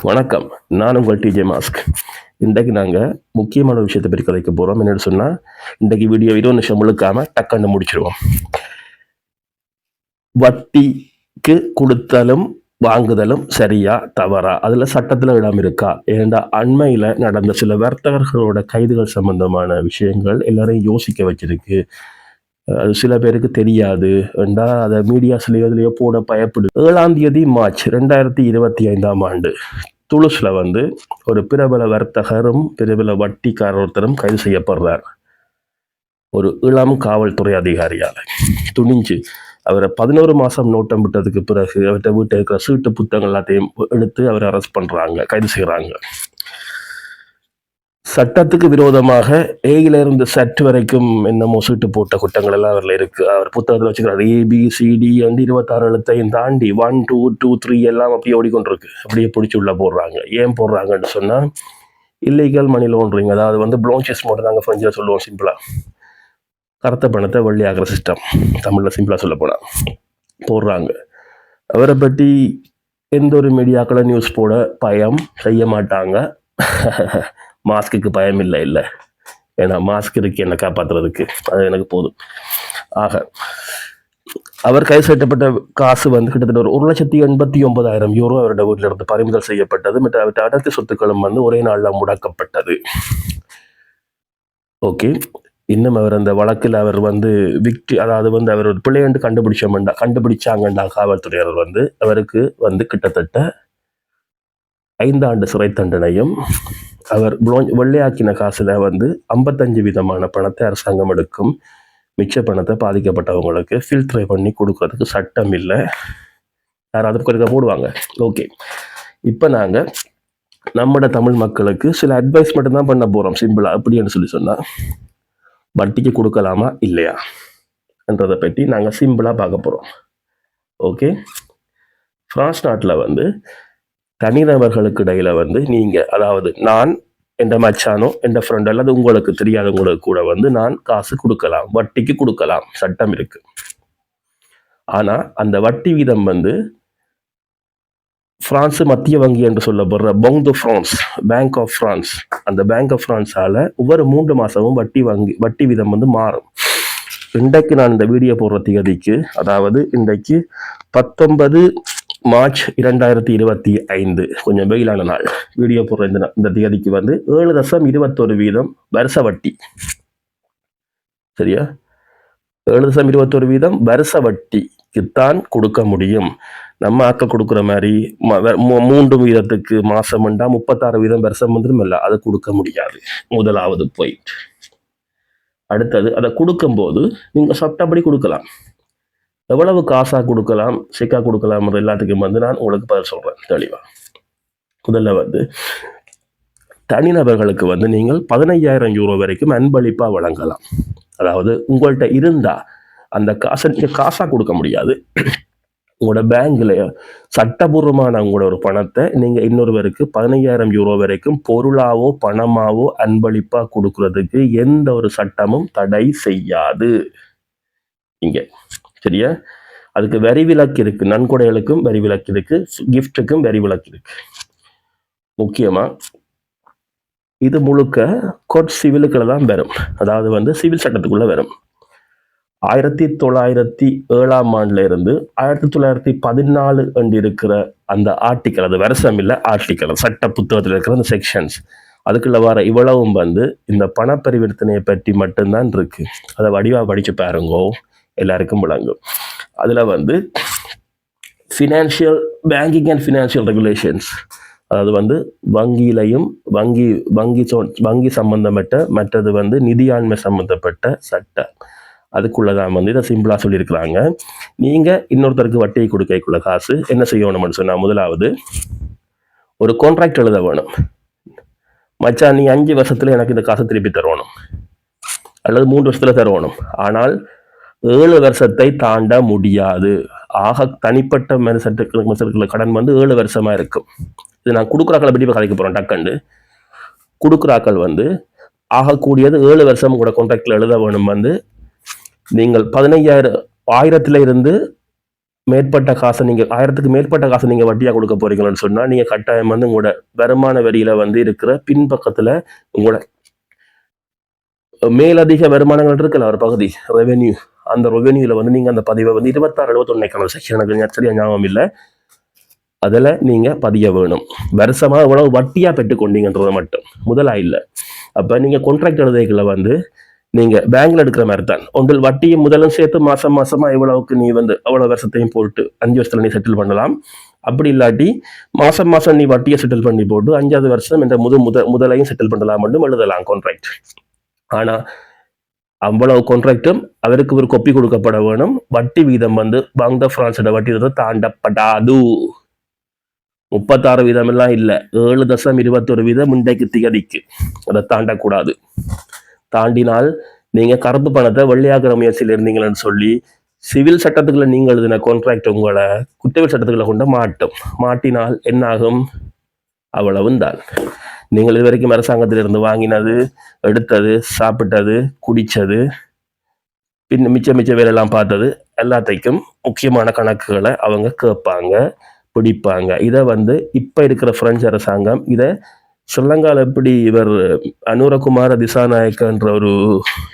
வணக்கம். நான் உங்கள் டிஜே மாஸ்க். இன்றைக்கு நாங்கள் முக்கியமான விஷயத்தை பற்றி கதைக்க போகிறோம். என்னென்னு சொன்னால், இன்றைக்கு வீடியோ 20 நிமிஷம் முழுக்காமல் டக்குன்னு முடிச்சிடுவோம். வட்டிக்கு கொடுத்தலும் வாங்குதலும் சரியா தவறா, அதில் சட்டத்தில் இடம் இருக்கா? ஏன்னா அண்மையில் நடந்த சில வர்த்தகர்களோட கைதுகள் சம்பந்தமான விஷயங்கள் எல்லாரையும் யோசிக்க வச்சிருக்கு. அது சில பேருக்கு தெரியாது என்றா அதை மீடியாஸ்லேயோ இதுலேயோ போட பயப்படுது. 7ஆம் தேதி மார்ச் 2025 துலுஸ்ல ஒரு பிரபல வர்த்தகரும் பிரபல வட்டிக்காரர் ஒருத்தரும் கைது செய்யப்படுறார். ஒரு இளம் காவல்துறை அதிகாரியால் துணிஞ்சு அவரை 11 மாதம் நோட்டம் விட்டதுக்கு பிறகு அவர்கிட்ட வீட்டில் இருக்கிற சீட்டு புத்தகங்கள் எல்லாத்தையும் எடுத்து அவரை அரெஸ்ட் பண்ணுறாங்க, கைது செய்கிறாங்க. சட்டத்துக்கு விரோதமாக ஏயிலிருந்து செட் வரைக்கும் என்னமோ சீட்டு போட்ட குற்றங்கள் எல்லாம் அவரில் இருக்கு. அவர் புத்தகத்தில் வச்சுக்கிறார் ABCD 26 எழுத்தையும் தாண்டி 1 2 2 3 எல்லாம் அப்படியே ஓடிக்கொண்டிருக்கு. அப்படியே பிடிச்சி உள்ள போடுறாங்க. ஏன் போடுறாங்கன்னு சொன்னால், இல்லீகல் மணி லாண்டரிங், அதாவது ப்ளோன்சஸ் மட்டும் நாங்கள் ஃப்ரெஞ்சில் சொல்லுவோம் சிம்பிளாக, கருத்த பணத்தை வெள்ளையாகிற சிஸ்டம், தமிழில் சிம்பிளாக சொல்ல போனால் போடுறாங்க. அவரை பற்றி எந்த ஒரு மீடியாக்களை நியூஸ் போட பயம் செய்ய மாட்டாங்க. மாஸ்க்கு பயம் இல்லை, ஏன்னா மாஸ்க் இருக்கு என்னை காப்பாற்றுறதுக்கு, அது எனக்கு போதும். ஆக அவர் கைது செய்யப்பட்ட காசு கிட்டத்தட்ட ஒரு 1,89,000 யூரோ அவருடைய வீட்டில் இருந்து பறிமுதல் செய்யப்பட்டது. மற்ற அவருடைய அனைத்து சொத்துக்களும் ஒரே நாளில் முடக்கப்பட்டது. ஓகே, இன்னும் அவர் அந்த வழக்கில் அவர் அதாவது அவர் ஒரு பிள்ளையண்டு கண்டுபிடிச்சாங்கண்டா காவல்துறையினர் அவருக்கு கிட்டத்தட்ட 5 ஆண்டு சிறை தண்டனையும், அவர் வெள்ளையாக்கின காசுல 55% பணத்தை அரசாங்கம் எடுக்கும், மிச்ச பணத்தை பாதிக்கப்பட்டவங்களுக்கு ஃபில்டரை பண்ணி கொடுக்கறதுக்கு சட்டம் இல்லை. யாராவது கொடுக்க போடுவாங்க. ஓகே, இப்போ நாங்கள் நம்மட தமிழ் மக்களுக்கு சில அட்வைஸ் மட்டும்தான் பண்ண போகிறோம் சிம்பிளா. அப்படின்னு சொன்னால், வட்டிக்கு கொடுக்கலாமா இல்லையா என்றதை பற்றி நாங்கள் சிம்பிளாக பார்க்க போகிறோம். ஓகே, பிரான்ஸ் நாட்டில் தனிநபர்களுக்கு இடையில நீங்கள், அதாவது நான் என்ற மச்சானோ என்ற ஃப்ரெண்ட் அல்லது உங்களுக்கு தெரியாதவங்களுக்கு கூட நான் காசு கொடுக்கலாம், வட்டிக்கு கொடுக்கலாம், சட்டம் இருக்கு. ஆனா அந்த வட்டி வீதம் பிரான்ஸ் மத்திய வங்கி என்று சொல்லப்படுற பேங்க் ஆஃப் பிரான்ஸ், அந்த பேங்க் ஆஃப் பிரான்ஸால ஒவ்வொரு 3 மாசமும் வட்டி வீதம் மாறும். இன்றைக்கு நான் இந்த வீடியோ போடுற தேதிக்கு, அதாவது இன்றைக்கு 19 மார்ச் 2025, கொஞ்சம் வெயிலான நாள், வீடியோ போடுற இந்த தேதிக்கு 7.21% வருஷ வட்டி. சரியா? 7.21% வருஷ வட்டிக்குத்தான் கொடுக்க முடியும். நம்ம ஆக்கள் கொடுக்குற மாதிரி 3% மாசம் 36% வருஷம் இல்லை, அதை கொடுக்க முடியாது. முதலாவது பாயிண்ட். அடுத்தது, அதை கொடுக்கும்போது நீங்க சட்டப்படி கொடுக்கலாம். எவ்வளவு காசா கொடுக்கலாம், செக்கா கொடுக்கலாம், எல்லாத்துக்கும் நான் உங்களுக்கு பதில் சொல்றேன் தெளிவா. முதல்ல தனிநபர்களுக்கு நீங்கள் 15,000 யூரோ வரைக்கும் அன்பளிப்பா வழங்கலாம். அதாவது உங்கள்கிட்ட இருந்தா அந்த காசை நீங்க காசா கொடுக்க முடியாது. உங்களோட பேங்க்ல சட்டபூர்வமான உங்களோட ஒரு பணத்தை நீங்க இன்னொருவருக்கு 15,000 யூரோ வரைக்கும் பொருளாவோ பணமாவோ அன்பளிப்பா கொடுக்கறதுக்கு எந்த ஒரு சட்டமும் தடை செய்யாது இங்க. சரியா? அதுக்கு வரி விலக்கு இருக்கு. நன்கொடைகளுக்கும் வரி விலக்கு இருக்கு, கிஃப்ட்டுக்கும் வரி விலக்கு இருக்கு. முக்கியமா இது முழுக்க கோர்ட் சிவிலுக்குள்ள தான் வரும், அதாவது சிவில் சட்டத்துக்குள்ள வரும். 1907 இருந்து 1914 இருக்கிற அந்த ஆர்டிக்கல், அது வருஷம் இல்லை, ஆர்டிக்கல், சட்ட புத்தகத்தில் இருக்கிற அந்த செக்ஷன்ஸ், அதுக்குள்ள வர இவ்வளவும் இந்த பண பரிவர்த்தனையை பற்றி மட்டும்தான் இருக்கு. அதை வடிவா படிச்சு பாருங்கோ, எல்லாருக்கும் விளங்கும். அதுல financial banking and financial regulations, அதாவது வங்கியிலையும் வங்கி சம்பந்தப்பட்ட மற்றது நிதியாண்மை சம்பந்தப்பட்ட சட்டம், அதுக்குள்ளதான் இதை சிம்பிளா சொல்லியிருக்கிறாங்க. நீங்க இன்னொருத்தருக்கு வட்டியை கொடுக்கக்குள்ள காசு என்ன செய்யணும்னு சொன்னா, முதலாவது ஒரு கான்ட்ராக்ட் எழுத வேணும். மச்சான், நீ 5 வருஷத்துல எனக்கு இந்த காசை திருப்பி தரணும், அல்லது 3 வருஷத்துல தரணும். ஆனால் 7 வருஷத்தை தாண்ட முடியாது. ஆக தனிப்பட்ட மனுஷர்களுக்கு கடன் 7 வருஷமா இருக்கும். இது நான் கொடுக்குறாக்களை பற்றி கதைக்க போறேன். டக்குண்டு கொடுக்குறாக்கள் ஆகக்கூடியது 7 வருஷம் கூட கான்ட்ராக்ட்ல எழுத வேணும். நீங்கள் 15,000 இருந்து மேற்பட்ட காசை நீங்கள் 1000க்கு மேற்பட்ட காசை நீங்கள் வட்டியாக கொடுக்க போறீங்கன்னு சொன்னால் நீங்கள் கட்டாயம் வந்து உங்களோட வருமான வரியில் வந்து இருக்கிற பின்பக்கத்தில் உங்களோட மேலதிக வருமானங்கள் இருக்குல்ல ஒரு பகுதி ரெவென்யூ, அந்த ரெவென்யூவில் வந்து நீங்கள் அந்த பதிவை வந்து 26-71 செக்ஷன் எனக்கு சரியா ஞாபகம் இல்லை, அதில் நீங்கள் பதிய வேணும். வருஷமாக இவ்வளவு வட்டியாக பெற்றுக்கொண்டீங்கன்றதை மட்டும் முதலா இல்லை. அப்போ நீங்கள் கான்ட்ராக்ட் எழுதைகளை வந்து நீங்கள் பேங்க்ல எடுக்கிற மாதிரி தான் ஒன்றில் வட்டியும் முதலும் சேர்த்து மாசமா இவ்வளவுக்கு நீ வந்து அவ்வளோ வருஷத்தையும் போட்டு 5 வருஷத்துல நீ செட்டில் பண்ணலாம். அப்படி இல்லாட்டி மாசம் நீ வட்டியை செட்டில் பண்ணி போட்டு 5வது வருஷம் இந்த முதலையும் செட்டில் பண்ணலாம் மட்டும் எழுதலாம் கான்ட்ராக்ட். ஆனா அவ்வளவு கான்ட்ராக்டும் அவருக்கு ஒரு கொப்பி கொடுக்கப்பட வேணும். வட்டி வீதம் வந்து பாங்க் த பிரான்ஸோட வட்டி வீதம் தாண்டப்படாது. 36 வீதம் எல்லாம் இல்லை, 7.21 வீதம் இன்றைக்கு திகதிக்கு அதை தாண்டக்கூடாது. தாண்டினால் நீங்க கருப்பு பணத்தை வெள்ளையாக்குற முயற்சியில் இருந்தீங்கன்னு சொல்லி சிவில் சட்டத்துக்குள்ள நீங்க எழுதின கான்ட்ராக்ட் உங்களை குற்றவியல் சட்டத்துக்குள்ள கொண்டு மாட்டினால் என்னாகும்? அவ்வளவும் தான். நீங்கள் இது வரைக்கும் அரசாங்கத்திலிருந்து வாங்கினது, எடுத்தது, சாப்பிட்டது, குடிச்சது, மிச்ச வேலையெல்லாம் பார்த்தது எல்லாத்தையும் முக்கியமான கணக்குகளை அவங்க கேட்பாங்க, பிடிப்பாங்க. இதை வந்து இப்ப இருக்கிற பிரெஞ்சு அரசாங்கம் இதை ஸ்ரீலங்காவில் எப்படி இவர் அனுரகுமார திசாநாயக்கன்ற ஒரு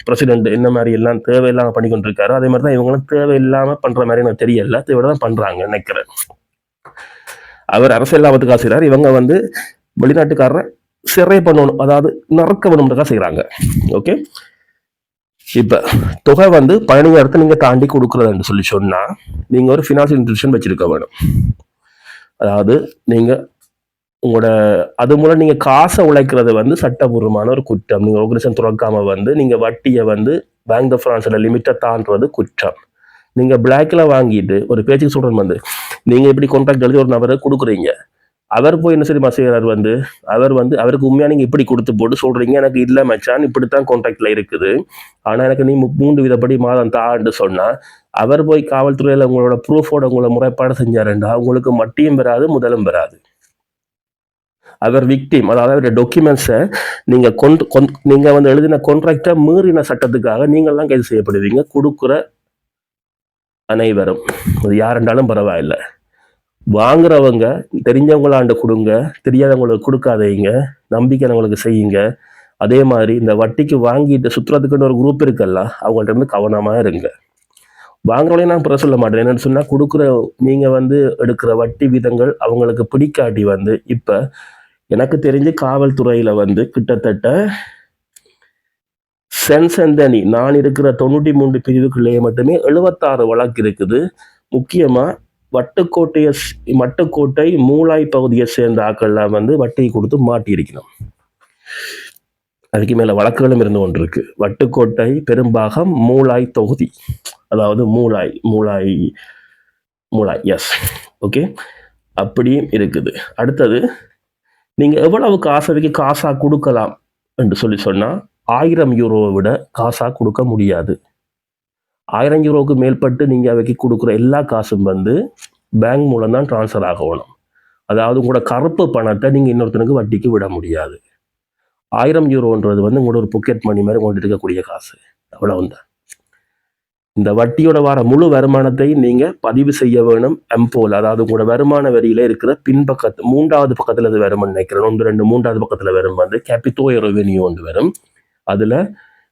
பிரசிடென்ட் என்ன மாதிரி எல்லாம் தேவையில்லாம பண்ணி கொண்டிருக்காரு, அதே மாதிரி தான் இவங்களும் தேவையில்லாம பண்ற மாதிரி எனக்கு தெரியல, தேவைதான் பண்றாங்க நினைக்கிறேன். அவர் அரசியல் லாபத்துக்கு ஆசைறார், இவங்க வந்து வெளிநாட்டுக்காரரை சிறை பண்ணணும், அதாவது நறுக்க வேணும்ன்றதுக்காக செய்யறாங்க. ஓகே, இப்ப தொகை வந்து 15,000 நீங்க தாண்டி கொடுக்குறதுன்னு சொல்லி சொன்னா நீங்க ஒரு ஃபினான்சியல் இன்ஸ்டிடியூஷன் வச்சிருக்க வேணும். அதாவது நீங்க உங்களோட அது மூலம் நீங்க காசை உழைக்கிறது வந்து சட்டபூர்வமான ஒரு குற்றம். நீங்க ஆர்கனைசேஷன் துறக்காம வந்து நீங்க வட்டியை வந்து பேங்க் த பிரான்ஸோட லிமிட்டை தாண்டுறது குற்றம். நீங்க பிளாக்ல வாங்கிட்டு ஒரு பேச்சுக்கு சொல்றது வந்து நீங்க எப்படி கான்ட்ராக்ட் எழுதி ஒரு நபரை கொடுக்குறீங்க, அவர் போய் என்ன சரி செய்யறாரு வந்து அவருக்கு உண்மையா நீங்க இப்படி கொடுத்து போட்டு சொல்றீங்க எனக்கு இல்ல மச்சான் இப்படித்தான் கான்ட்ராக்ட்ல இருக்குது, ஆனா எனக்கு நீ 3 விதப்படி மாதம் தான்னு சொன்னா அவர் போய் காவல்துறையில உங்களோட ப்ரூஃபோட உங்களை முறைப்பாடு செஞ்சாருண்டா உங்களுக்கு மட்டியும் பெறாது முதலும் பெறாது. அவர் விக்டிம், அதாவது அவருடைய டாக்குமெண்ட்ஸை நீங்க வந்து எழுதின கான்ட்ராக்டை மீறின சட்டத்துக்காக நீங்கள்லாம் கைது செய்யப்படுவீங்க. கொடுக்குற அனைவரும், அது யாருண்டாலும் பரவாயில்ல. வாங்குறவங்க தெரிஞ்சவங்களாண்ட கொடுங்க, தெரியாதவங்களுக்கு கொடுக்காதீங்க, நம்பிக்கையானவங்களுக்கு செய்யுங்க. அதே மாதிரி இந்த வட்டிக்கு வாங்கிட்டு சுற்றுறதுக்குன்னு ஒரு குரூப் இருக்குல்ல, அவங்கள்ட்ட இருந்து கவனமா இருங்க. வாங்குறவங்களையும் நான் பிற சொல்ல மாட்டேன், என்னன்னு சொன்னா கொடுக்குற நீங்க வந்து எடுக்கிற வட்டி விதங்கள் அவங்களுக்கு பிடிக்காட்டி வந்து இப்ப எனக்கு தெரிஞ்சு காவல்துறையில வந்து கிட்டத்தட்ட சென்செந்தனி நான் இருக்கிற 93 பிரிவுக்குள்ளேயே மட்டுமே 76 வழக்கு இருக்குது. முக்கியமா மட்டுக்கோட்டை மூளாய் பகுதியை சேர்ந்த ஆக்கள்லாம் வந்து வட்டியை கொடுத்து மாட்டி இருக்கணும். அதுக்கு மேல வழக்குகளும் இருந்து கொண்டு இருக்கு. வட்டுக்கோட்டை பெரும்பாகம் மூளாய் தொகுதி, அதாவது மூளாய் எஸ், ஓகே, அப்படியும் இருக்குது. அடுத்தது நீங்க எவ்வளவு காசைக்கு காசா கொடுக்கலாம் என்று சொல்லி சொன்னா 1000 யூரோவை விட காசா கொடுக்க முடியாது. 1000 யூரோவுக்கு மேற்பட்டு நீங்க அவைக்கு கொடுக்குற எல்லா காசும் வந்து பேங்க் மூலம் தான் டிரான்ஸ்ஃபர் ஆகணும். அதாவது உங்களோட கருப்பு பணத்தை நீங்க இன்னொருத்தனுக்கு வட்டிக்கு விட முடியாது. 1000 யூரோன்றது வந்து உங்களோட ஒரு பாக்கெட் மணி மாதிரி கொண்டு இருக்கக்கூடிய காசு, அவ்வளவுதான். இந்த வட்டியோட வர முழு வருமானத்தை நீங்க பதிவு செய்ய வேணும் எம்போல், அதாவது உங்களோட வருமான வரியில இருக்கிற பின்பக்கத்து 3வது பக்கத்துல அது வரும்னு நினைக்கிறேன். 1, 2, 3வது பக்கத்துல வரும் வந்து கேபிட்டல் ரெவென்யூ ஒன்று வரும். அதுல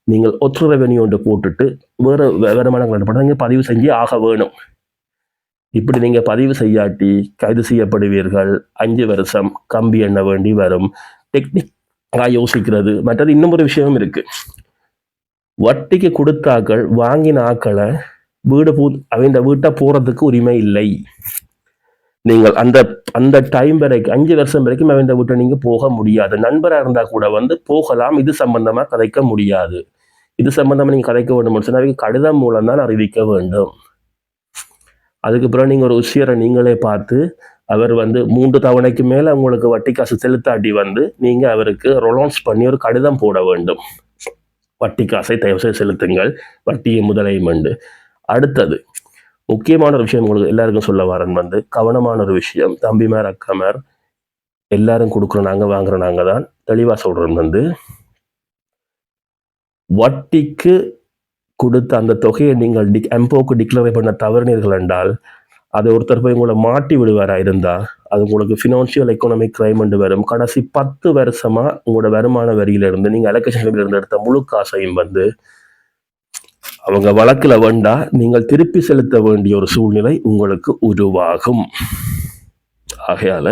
நீங்கள் ஒற்று ரெவென்யூ ஒன்று போட்டுட்டு வேற வருமானங்கள் நீங்க பதிவு செஞ்சு ஆக வேணும். இப்படி நீங்க பதிவு செய்யாட்டி கைது செய்யப்படுவீர்கள். 5 வருஷம் கம்பி எண்ண வேண்டி வரும். டெக்னிக்கா யோசிக்கிறது. மற்றது இன்னும் ஒரு விஷயம் இருக்கு, வட்டிக்கு கொடுத்தாக்கள் வாங்கின ஆக்களை அவங்க வீட்டை போறதுக்கு உரிமை இல்லை. நீங்கள் அந்த டைம் வரைக்கும் 5 வருஷம் வரைக்கும் அவங்க வீட்டை நீங்க போக முடியாது. நண்பராக இருந்தா கூட வந்து போகலாம், இது சம்பந்தமா கதைக்க முடியாது. இது சம்பந்தமா நீங்க கதைக்க வேண்டும் சொன்னா கடிதம் மூலம் தான் அறிவிக்க வேண்டும். அதுக்கு பிறகு நீங்க ஒரு உஷியரை நீங்களே பார்த்து அவர் வந்து 3 தவணைக்கு மேல உங்களுக்கு வட்டி காசு செலுத்தாட்டி வந்து நீங்க அவருக்கு ரொலான்ஸ் பண்ணி ஒரு கடிதம் போட வேண்டும். வட்டி காசை தயவுசெய்து செலுத்துங்கள், வட்டியை முதலையும் உண்டு. அடுத்தது முக்கியமான ஒரு விஷயம் உங்களுக்கு எல்லாருக்கும் சொல்ல வரேன் வந்து கவனமான ஒரு விஷயம், தம்பிமார் அக்கமார் எல்லாரும் கொடுக்குற நாங்க வாங்குற நாங்க தான் தெளிவா சொல்றேன் வந்து வட்டிக்கு கொடுத்த அந்த தொகையை நீங்கள் எம்போக்கு டிக்ளேர் பண்ண தவறினீர்கள் என்றால் அதை ஒருத்தர் போய் உங்களை மாட்டி விடுவாரா இருந்தா அது உங்களுக்கு ஃபினான்ஷியல் எக்கனாமிக் கிரைம் வரும். கடைசி 10 வருஷமா உங்களோட வருமான வரியிலிருந்து நீங்க அலோகேஷன் இருந்து எடுத்த முழு காசையும் அவங்க வழக்குல வேண்டா நீங்கள் திருப்பி செலுத்த வேண்டிய ஒரு சூழ்நிலை உங்களுக்கு உருவாகும். ஆகையால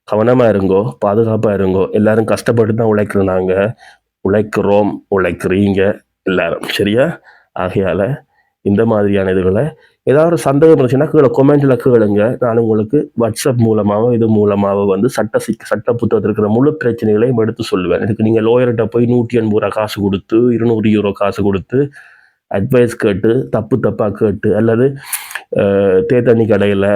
கவனமா இருங்கோ, பாதுகாப்பா இருங்கோ. எல்லாரும் கஷ்டப்பட்டு தான் உழைக்கிறோம், உழைக்கிறீங்க எல்லாரும், சரியா? ஆகையால இந்த மாதிரியான இதுகளை ஏதாவது ஒரு சந்தேகம் இருந்துச்சுன்னா கீழே கொமெண்ட்ல கேளுங்க. நான் உங்களுக்கு வாட்ஸ்அப் மூலமாவோ இது மூலமாவோ சட்ட புத்தகத்தில் இருக்கிற முழு பிரச்சனைகளையும் எடுத்து சொல்லுவேன். இதுக்கு நீங்க லோயர்கிட்ட போய் 180 ரூபா காசு கொடுத்து 200 யூரோ காசு கொடுத்து அட்வைஸ் கேட்டு தப்பா கேட்டு அல்லது தேத்தண்ணி கடையில்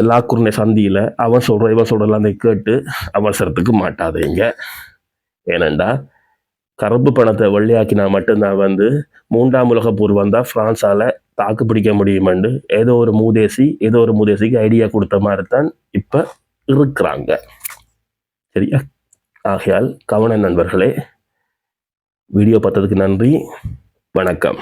லாக்குர்னே சந்தியில் அவன் சொல்கிறலாம் அதை கேட்டு அவசரத்துக்கு மாட்டாதீங்க. ஏனண்டா கருப்பு பணத்தை வெள்ளையாக்கினா மட்டும்தான் 3ஆம் உலக போர் வந்தால் ஃப்ரான்ஸால் தாக்கு பிடிக்க முடியுமெண்டு ஏதோ ஒரு மூதேசிக்கு ஐடியா கொடுத்த மாதிரி தான் இப்போ இருக்கிறாங்க, சரியா? ஆகையால் கவனம் நண்பர்களே. வீடியோ பார்த்ததுக்கு நன்றி, வணக்கம்.